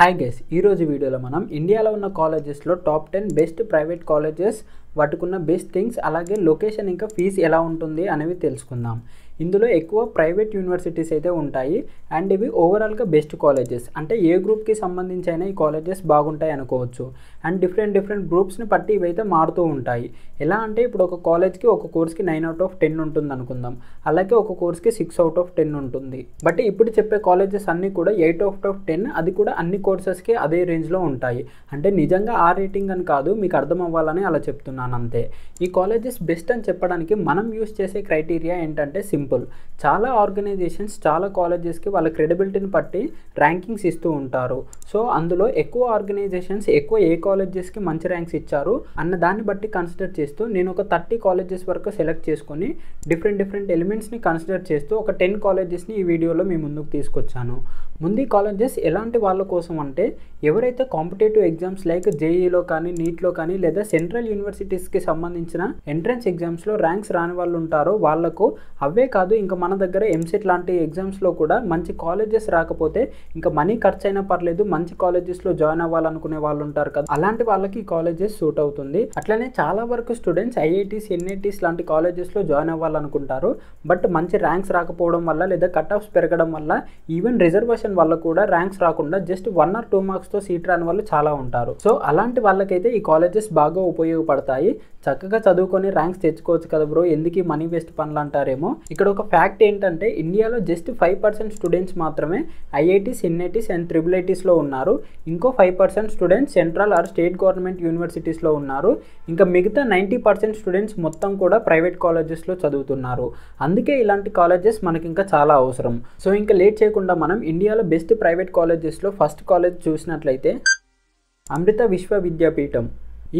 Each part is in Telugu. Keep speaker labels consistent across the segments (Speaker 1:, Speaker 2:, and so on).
Speaker 1: హాయ్ గైస్, ఈరోజు వీడియోలో మనం ఇండియాలో ఉన్న కాలేజెస్లో టాప్ 10 బెస్ట్ ప్రైవేట్ కాలేజెస్ వాటికున్న బెస్ట్ థింగ్స్ అలాగే లొకేషన్ ఇంకా ఫీజు ఎలా ఉంటుంది అనేవి తెలుసుకుందాం. ఇందులో ఎక్కువ ప్రైవేట్ యూనివర్సిటీస్ అయితే ఉంటాయి అండ్ ఇవి ఓవరాల్గా బెస్ట్ కాలేజెస్. అంటే ఏ గ్రూప్కి సంబంధించి అయినా ఈ కాలేజెస్ బాగుంటాయి అనుకోవచ్చు. అండ్ డిఫరెంట్ గ్రూప్స్ని బట్టి ఇవైతే మారుతూ ఉంటాయి. ఎలా అంటే ఇప్పుడు ఒక కాలేజ్కి ఒక కోర్స్కి 9/10 ఉంటుంది అనుకుందాం, అలాగే ఒక కోర్స్కి 6/10 ఉంటుంది. బట్ ఇప్పుడు చెప్పే కాలేజెస్ అన్నీ కూడా 8/10, అది కూడా అన్ని కోర్సెస్కి అదే రేంజ్లో ఉంటాయి. అంటే నిజంగా ఆ రేటింగ్ అని కాదు, మీకు అర్థం అవ్వాలని అలా చెప్తున్నాను అంతే. ఈ కాలేజెస్ బెస్ట్ అని చెప్పడానికి మనం యూస్ చేసే క్రైటీరియా ఏంటంటే సింపుల్. చాలా ఆర్గనైజేషన్స్ చాలా కాలేజెస్కి వాళ్ళ క్రెడిబిలిటీని బట్టి ర్యాంకింగ్స్ ఇస్తూ ఉంటారు. సో అందులో ఎక్కువ ఆర్గనైజేషన్స్ ఎక్కువ ఏ కాలేజెస్కి మంచి ర్యాంక్స్ ఇచ్చారు అన్న దాన్ని బట్టి కన్సిడర్ చేస్తూ నేను ఒక 30 కాలేజెస్ వరకు సెలెక్ట్ చేసుకొని డిఫరెంట్ ఎలిమెంట్స్ని కన్సిడర్ చేస్తూ ఒక 10 కాలేజెస్ని ఈ వీడియోలో మీ ముందుకు తీసుకొచ్చాను. ముందు ఈ కాలేజెస్ ఎలాంటి వాళ్ళ కోసం అంటే ఎవరైతే కాంపిటేటివ్ ఎగ్జామ్స్ లైక్ జేఈలో కానీ నీట్లో కానీ లేదా సెంట్రల్ యూనివర్సిటీస్కి సంబంధించిన ఎంట్రన్స్ ఎగ్జామ్స్లో ర్యాంక్స్ రాని వాళ్ళు ఉంటారో వాళ్ళకు, అవే కాదు ఇంకా మన దగ్గర ఎంసెట్ లాంటి ఎగ్జామ్స్లో కూడా మంచి కాలేజెస్ రాకపోతే ఇంకా మనీ ఖర్చు అయినా పర్లేదు మంచి కాలేజెస్లో జాయిన్ అవ్వాలనుకునే వాళ్ళు ఉంటారు కదా, అలాంటి వాళ్ళకి ఈ కాలేజెస్ సూట్ అవుతుంది. అట్లనే చాలా వరకు స్టూడెంట్స్ ఐఐటీస్ ఎన్ఐటీస్ లాంటి కాలేజెస్లో జాయిన్ అవ్వాలనుకుంటారు. బట్ మంచి ర్యాంక్స్ రాకపోవడం వల్ల లేదా కట్ ఆఫ్స్ పెరగడం వల్ల ఈవెన్ రిజర్వేషన్ వల్ల కూడా ర్యాంక్స్ రాకుండా జస్ట్ 1 or 2 మార్క్స్తో సీట్ రాని వాళ్ళు చాలా ఉంటారు. సో అలాంటి వాళ్ళకైతే ఈ కాలేజెస్ బాగా ఉపయోగపడతాయి. చక్కగా చదువుకొని ర్యాంక్స్ తెచ్చుకోవచ్చు కదా బ్రో, ఎందుకు మనీ వేస్ట్ పనులు అంటారేమో. ఇక్కడ ఒక ఫ్యాక్ట్ ఏంటంటే ఇండియాలో జస్ట్ 5% స్టూడెంట్స్ మాత్రమే ఐఐటీస్ ఎన్ఐటీస్ అండ్ ట్రిపుల్ ఐటీస్లో ఉన్నారు. ఇంకో 5% students central or state government యూనివర్సిటీస్లో ఉన్నారు. ఇంకా మిగతా 90% స్టూడెంట్స్ మొత్తం కూడా ప్రైవేట్ కాలేజెస్లో చదువుతున్నారు. అందుకే ఇలాంటి కాలేజెస్ మనకి ఇంకా చాలా అవసరం. సో ఇంకా లేట్ చేయకుండా మనం ఇండియాలో బెస్ట్ ప్రైవేట్ కాలేజెస్లో ఫస్ట్ కాలేజ్ చూసినట్లయితే అమృత విశ్వవిద్యాపీఠం.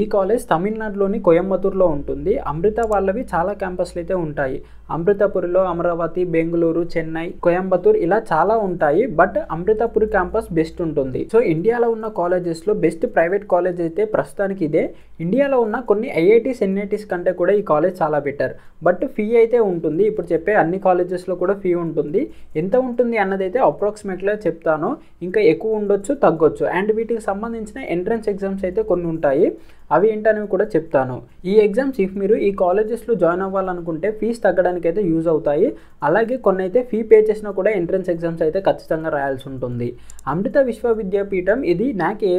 Speaker 1: ఈ కాలేజ్ తమిళనాడులోని కోయంబత్తూరులో ఉంటుంది. అమృత వాళ్ళవి చాలా క్యాంపస్లు అయితే ఉంటాయి. అమృతపురిలో అమరావతి, బెంగళూరు, చెన్నై, కోయంబత్తూర్ ఇలా చాలా ఉంటాయి. బట్ అమృతపురి క్యాంపస్ బెస్ట్ ఉంటుంది. సో ఇండియాలో ఉన్న కాలేజెస్లో బెస్ట్ ప్రైవేట్ కాలేజ్ అయితే ప్రస్తుతానికి ఇదే. ఇండియాలో ఉన్న కొన్ని ఐఐటీస్ ఎన్ఐటీస్ కంటే కూడా ఈ కాలేజ్ చాలా బెటర్. బట్ ఫీ అయితే ఉంటుంది, ఇప్పుడు చెప్పే అన్ని కాలేజెస్లో కూడా ఫీ ఉంటుంది. ఎంత ఉంటుంది అన్నది అయితే అప్రాక్సిమేట్గా చెప్తాను, ఇంకా ఎక్కువ ఉండొచ్చు తగ్గొచ్చు. అండ్ వీటికి సంబంధించిన ఎంట్రన్స్ ఎగ్జామ్స్ అయితే కొన్ని ఉంటాయి, అవి ఏంటనేవి కూడా చెప్తాను. ఈ ఎగ్జామ్స్ ఇఫ్ మీరు ఈ కాలేజెస్లో జాయిన్ అవ్వాలనుకుంటే ఫీజు తగ్గడానికి అయితే యూజ్ అవుతాయి. అలాగే కొన్ని అయితే ఫీ పే చేసినా కూడా ఎంట్రన్స్ ఎగ్జామ్స్ అయితే ఖచ్చితంగా రాయాల్సి ఉంటుంది. అమృత విశ్వవిద్యాపీఠం ఇది NAC A++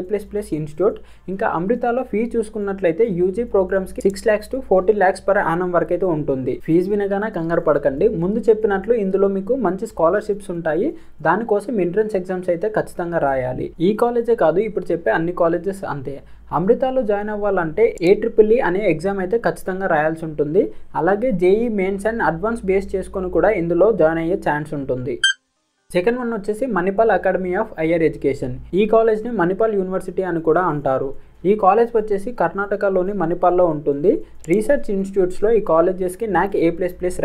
Speaker 1: ఇన్స్టిట్యూట్. ఇంకా అమృతలో ఫీ చూసుకున్నట్లయితే UG ప్రోగ్రామ్స్కి 6 lakhs to 14 lakhs per annum వరకు అయితే ఉంటుంది. ఫీజు వినగానే కంగారు పడకండి. ముందు చెప్పినట్లు ఇందులో మీకు మంచి స్కాలర్షిప్స్ ఉంటాయి. దానికోసం ఎంట్రన్స్ ఎగ్జామ్స్ అయితే ఖచ్చితంగా రాయాలి. ఈ కాలేజే కాదు, ఇప్పుడు చెప్పే అన్ని కాలేజెస్ అంతే. అమృతలో జాయిన్ అవ్వాలంటే AEEE అనే ఎగ్జామ్ అయితే ఖచ్చితంగా రాయాల్సి ఉంటుంది. అలాగే JEE mains and advance base చేసుకొని కూడా ఇందులో జాయిన్ అయ్యే ఛాన్స్ ఉంటుంది. సెకండ్ వన్ వచ్చేసి Manipal academy of higher education. ఈ కాలేజ్ని మణిపాల్ యూనివర్సిటీ అని కూడా అంటారు. ఈ కాలేజ్ వచ్చేసి కర్ణాటకలోని మణిపాల్లో ఉంటుంది. రీసెర్చ్ ఇన్స్టిట్యూట్స్లో ఈ కాలేజెస్కి NAC A++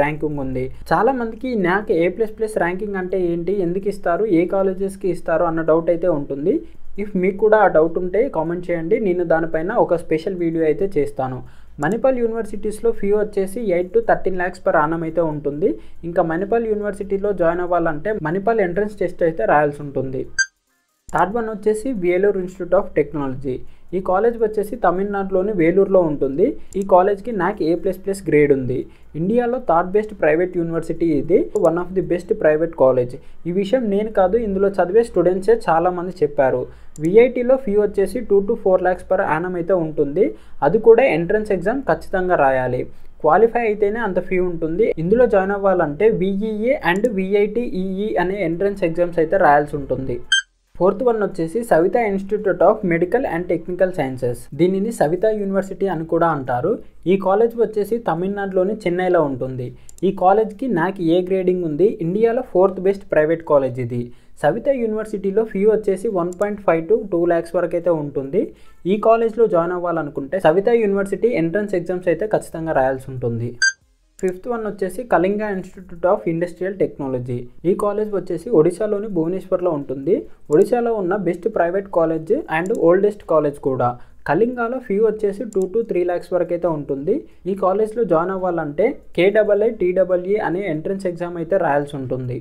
Speaker 1: ర్యాంకింగ్ ఉంది. చాలా మందికి ఈ NAC A++ ర్యాంకింగ్ అంటే ఏంటి, ఎందుకు ఇస్తారు, ఏ కాలేజెస్కి ఇస్తారు అన్న డౌట్ అయితే ఉంటుంది. ఇఫ్ మీకు కూడా ఆ డౌట్ ఉంటే కామెంట్ చేయండి, నేను దానిపైన ఒక స్పెషల్ వీడియో అయితే చేస్తాను. మణిపాల్ యూనివర్సిటీస్లో ఫీ వచ్చేసి 8 to 13 lakhs per annum అయితే ఉంటుంది. ఇంకా మణిపాల్ యూనివర్సిటీలో జాయిన్ అవ్వాలంటే మణిపాల్ ఎంట్రన్స్ టెస్ట్ అయితే రాయాల్సి ఉంటుంది. థర్డ్ వన్ వచ్చేసి వేలూరు ఇన్స్టిట్యూట్ ఆఫ్ టెక్నాలజీ. ఈ కాలేజ్ వచ్చేసి తమిళనాడులోని వేలూరులో ఉంటుంది. ఈ కాలేజ్కి NAC A++ గ్రేడ్ ఉంది. ఇండియాలో థర్డ్ బెస్ట్ ప్రైవేట్ యూనివర్సిటీ ఇది, one of the best private college. ఈ విషయం నేను కాదు, ఇందులో చదివే స్టూడెంట్సే చాలామంది చెప్పారు. విఐటీలో ఫీ వచ్చేసి 2 to 4 lakhs per annum అయితే ఉంటుంది. అది కూడా ఎంట్రన్స్ ఎగ్జామ్ ఖచ్చితంగా రాయాలి. క్వాలిఫై అయితేనే అంత ఫీ ఉంటుంది. ఇందులో జాయిన్ అవ్వాలంటే VEA అండ్ VITEE అనే ఎంట్రన్స్ ఎగ్జామ్స్ అయితే రాయాల్సి ఉంటుంది. ఫోర్త్ వన్ వచ్చేసి Savitha institute of medical and technical sciences. దీనిని సవితా యూనివర్సిటీ అని కూడా అంటారు. ఈ కాలేజ్ వచ్చేసి తమిళనాడులోని చెన్నైలో ఉంటుంది. ఈ కాలేజ్కి NAC A గ్రేడింగ్ ఉంది. ఇండియాలో 4th బెస్ట్ ప్రైవేట్ కాలేజ్ ఇది. సవితా యూనివర్సిటీలో ఫీ వచ్చేసి 1.5 to 2 lakhs వరకు అయితే ఉంటుంది. ఈ కాలేజ్లో జాయిన్ అవ్వాలనుకుంటే సవితా యూనివర్సిటీ ఎంట్రన్స్ ఎగ్జామ్స్ అయితే ఖచ్చితంగా రాయాల్సి ఉంటుంది. ఫిఫ్త్ వన్ వచ్చేసి Kalinga institute of industrial technology. ఈ కాలేజ్ వచ్చేసి ఒడిశాలోని భువనేశ్వర్లో ఉంటుంది. ఒడిశాలో ఉన్న best private college and oldest college కూడా. కళింగాలో ఫీ వచ్చేసి 2 to 3 lakhs వరకు అయితే ఉంటుంది. ఈ కాలేజ్లో జాయిన్ అవ్వాలంటే KIITEE అనే ఎంట్రన్స్ ఎగ్జామ్ అయితే రాయాల్సి ఉంటుంది.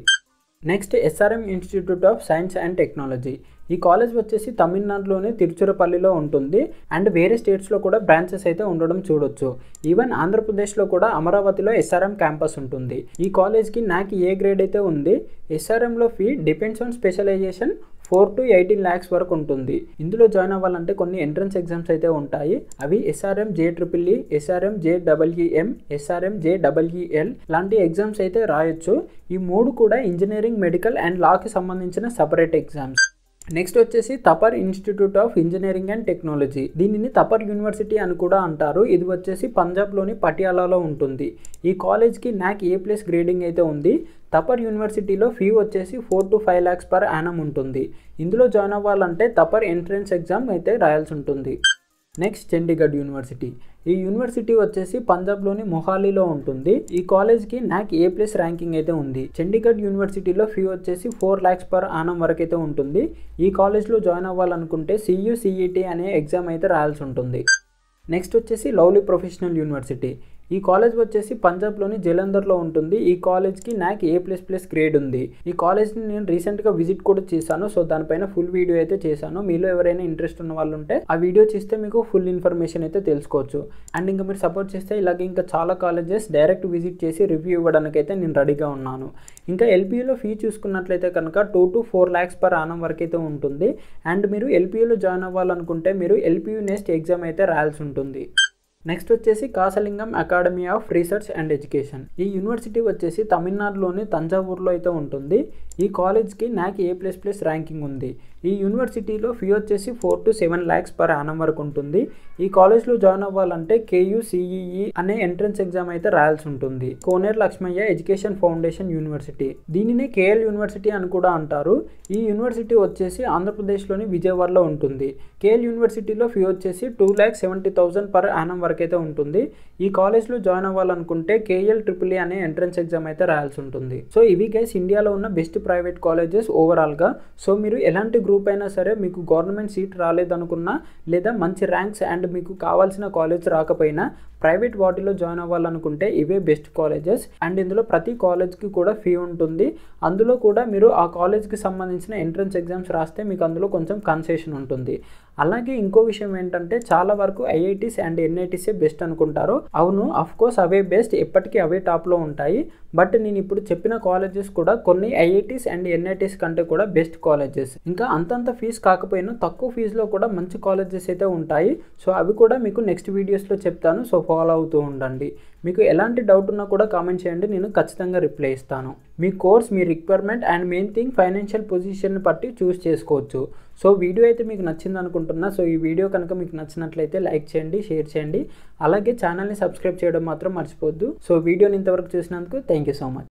Speaker 1: Next SRM institute of science and technology. ఈ కాలేజ్ వచ్చేసి తమిళనాడులోని తిరుచిరపల్లిలో ఉంటుంది అండ్ వేరే స్టేట్స్లో కూడా బ్రాంచెస్ అయితే ఉండడం చూడొచ్చు. ఈవెన్ ఆంధ్రప్రదేశ్లో కూడా అమరావతిలో ఎస్ఆర్ఎం క్యాంపస్ ఉంటుంది. ఈ కాలేజ్కి నాకు ఏ గ్రేడ్ అయితే ఉంది. ఎస్ఆర్ఎంలో fee depends on specialisation 4 to 18 lakhs వరకు ఉంటుంది. ఇందులో జాయిన్ అవ్వాలంటే కొన్ని ఎంట్రన్స్ ఎగ్జామ్స్ అయితే ఉంటాయి. అవి SRM JEEE, SRM JEEM, SRM JEEL లాంటి ఎగ్జామ్స్ అయితే రాయొచ్చు. ఈ 3 కూడా ఇంజనీరింగ్, మెడికల్ అండ్ లాకి సంబంధించిన సపరేట్ ఎగ్జామ్స్. నెక్స్ట్ వచ్చేసి Thapar institute of engineering and technology. దీనిని తపర్ యూనివర్సిటీ అని కూడా అంటారు. ఇది వచ్చేసి పంజాబ్లోని పటియాలాలో ఉంటుంది. ఈ కాలేజ్కి నాకు A+ గ్రేడింగ్ అయితే ఉంది. తపర్ యూనివర్సిటీలో ఫీ వచ్చేసి 4 to 5 lakhs per annum ఉంటుంది. ఇందులో జాయిన్ అవ్వాలంటే తపర్ ఎంట్రన్స్ ఎగ్జామ్ అయితే రాయాల్సి ఉంటుంది. Next Chandigarh university. ఈ యూనివర్సిటీ వచ్చేసి పంజాబ్లోని మొహాలీలో ఉంటుంది. ఈ కాలేజ్కి నాకు A+ ర్యాంకింగ్ అయితే ఉంది. చండీగఢ్ యూనివర్సిటీలో ఫీ వచ్చేసి 4 lakhs per annum వరకు అయితే ఉంటుంది. ఈ కాలేజ్లో జాయిన్ అవ్వాలనుకుంటే CUCET అనే ఎగ్జామ్ అయితే రాయాల్సి ఉంటుంది. నెక్స్ట్ వచ్చేసి లవ్లీ ప్రొఫెషనల్ యూనివర్సిటీ. ఈ కాలేజ్ వచ్చేసి పంజాబ్లోని జలంధర్లో ఉంటుంది. ఈ కాలేజ్కి నాకు A++ గ్రేడ్ ఉంది. ఈ కాలేజ్ని నేను రీసెంట్గా విజిట్ కూడా చేశాను. సో దానిపైన ఫుల్ వీడియో అయితే చేశాను. మీలో ఎవరైనా ఇంట్రెస్ట్ ఉన్న వాళ్ళు ఉంటే ఆ వీడియో చేస్తే మీకు ఫుల్ ఇన్ఫర్మేషన్ అయితే తెలుసుకోవచ్చు. అండ్ ఇంకా మీరు సపోర్ట్ చేస్తే ఇలాగే ఇంకా చాలా కాలేజెస్ డైరెక్ట్ విజిట్ చేసి రివ్యూ ఇవ్వడానికి అయితే నేను రెడీగా ఉన్నాను. ఇంకా LPUలో ఫీ చూసుకున్నట్లయితే కనుక 2 to 4 lakhs per annum వరకు అయితే ఉంటుంది. అండ్ మీరు LPUలో జాయిన్ అవ్వాలనుకుంటే మీరు LPU నెక్స్ట్ ఎగ్జామ్ అయితే రాయాల్సి ఉంటుంది. నెక్స్ట్ వచ్చేసి Kalasalingam academy of research and education. ఈ యూనివర్సిటీ వచ్చేసి తమిళనాడులోని తంజావూరులో అయితే ఉంటుంది. ఈ కాలేజ్కి నాకు A++ ర్యాంకింగ్ ఉంది. ఈ యూనివర్సిటీలో ఫీ వచ్చేసి 4 to 7 lakhs per annum వరకు ఉంటుంది. ఈ కాలేజ్లో జాయిన్ అవ్వాలంటే KUCEE అనే ఎంట్రన్స్ ఎగ్జామ్ అయితే రాయాల్సి ఉంటుంది. కోనేరు లక్ష్మయ్య ఎడ్యుకేషన్ ఫౌండేషన్ యూనివర్సిటీ. దీనినే KL యూనివర్సిటీ అని కూడా అంటారు. ఈ యూనివర్సిటీ వచ్చేసి ఆంధ్రప్రదేశ్లోని విజయవాడలో ఉంటుంది. KL యూనివర్సిటీలో ఫీ వచ్చేసి 2,70,000 per annum వరకు అయితే ఉంటుంది. ఈ కాలేజ్లో జాయిన్ అవ్వాలనుకుంటే KLEEE అనే ఎంట్రన్స్ ఎగ్జామ్ అయితే రాయాల్సి ఉంటుంది. సో ఇవి గైస్ ఇండియాలో ఉన్న బెస్ట్ ప్రైవేట్ కాలేజెస్ ఓవరాల్గా. సో మీరు ఎలాంటి గ్రూప్ అయినా సరే మీకు గవర్నమెంట్ సీట్ రాలేదనుకున్నా లేదా మంచి ర్యాంక్స్ అండ్ మీకు కావాల్సిన కాలేజ్ రాకపోయినా ప్రైవేట్ వాటిలో జాయిన్ అవ్వాలనుకుంటే ఇవే బెస్ట్ కాలేజెస్. అండ్ ఇందులో ప్రతి కాలేజ్కి కూడా ఫీ ఉంటుంది. అందులో కూడా మీరు ఆ కాలేజ్కి సంబంధించిన ఎంట్రన్స్ ఎగ్జామ్స్ రాస్తే మీకు అందులో కొంచెం కన్సెషన్ ఉంటుంది. అలాగే ఇంకో విషయం ఏంటంటే చాలా వరకు IITs అండ్ NITs బెస్ట్ అనుకుంటారు. అవును, అఫ్కోర్స్ అవే బెస్ట్, ఎప్పటికీ అవే టాప్లో ఉంటాయి. బట్ నేను ఇప్పుడు చెప్పిన కాలేజెస్ కూడా కొన్ని IITs అండ్ NITs కంటే కూడా బెస్ట్ కాలేజెస్. ఇంకా అంతంత ఫీజు కాకపోయినా తక్కువ ఫీజులో కూడా మంచి కాలేజెస్ అయితే ఉంటాయి. సో అవి కూడా మీకు నెక్స్ట్ వీడియోస్లో చెప్తాను. సో ఫాలో అవుతూ ఉండండి. మీకు ఎలాంటి డౌట్ ఉన్నా కూడా కామెంట్ చేయండి, నేను ఖచ్చితంగా రిప్లై ఇస్తాను. మీ కోర్స్, మీ requirement and main thing financial పొజిషన్ని బట్టి చూస్ చేసుకోవచ్చు. సో వీడియో అయితే మీకు నచ్చింది అనుకుంటున్నా. సో ఈ వీడియో కనుక మీకు నచ్చినట్లయితే లైక్ చేయండి, షేర్ చేయండి. అలాగే ఛానల్ని సబ్స్క్రైబ్ చేయడం మాత్రం మర్చిపోవద్దు. సో వీడియోని ఇంతవరకు చూసినందుకు థ్యాంక్ యూ సో మచ్.